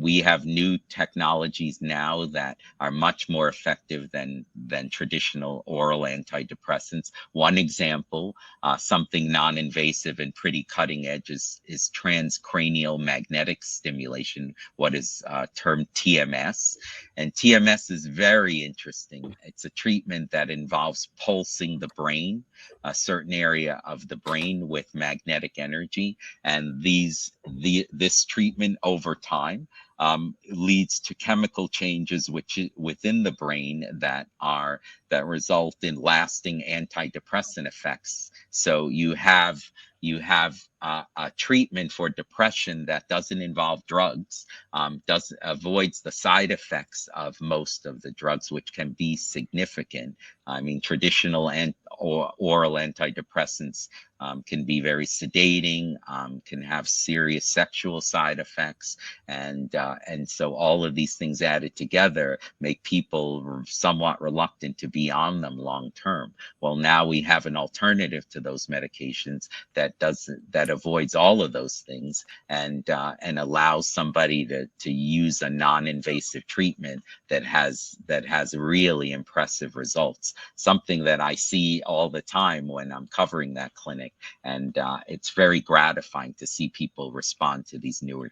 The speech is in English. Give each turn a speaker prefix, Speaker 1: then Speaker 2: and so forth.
Speaker 1: we have new technologies now that are much more effective than traditional oral antidepressants. One example, something non-invasive and pretty cutting edge, is transcranial magnetic stimulation, what is termed TMS. And TMS is very interesting. It's a treatment that involves pulsing the brain, a certain area of the brain, with magnetic energy. And this treatment over time leads to chemical changes within the brain that result in lasting antidepressant effects. So you have a treatment for depression that doesn't involve drugs, avoids the side effects of most of the drugs, which can be significant. I mean, traditional or oral antidepressants can be very sedating, can have serious sexual side effects, and so all of these things added together make people somewhat reluctant to be on them long term. Well, now we have an alternative to those medications that avoids all of those things, and allows somebody to use a non-invasive treatment that has really impressive results. Something that I see all the time when I'm covering that clinic, and it's very gratifying to see people respond to these newer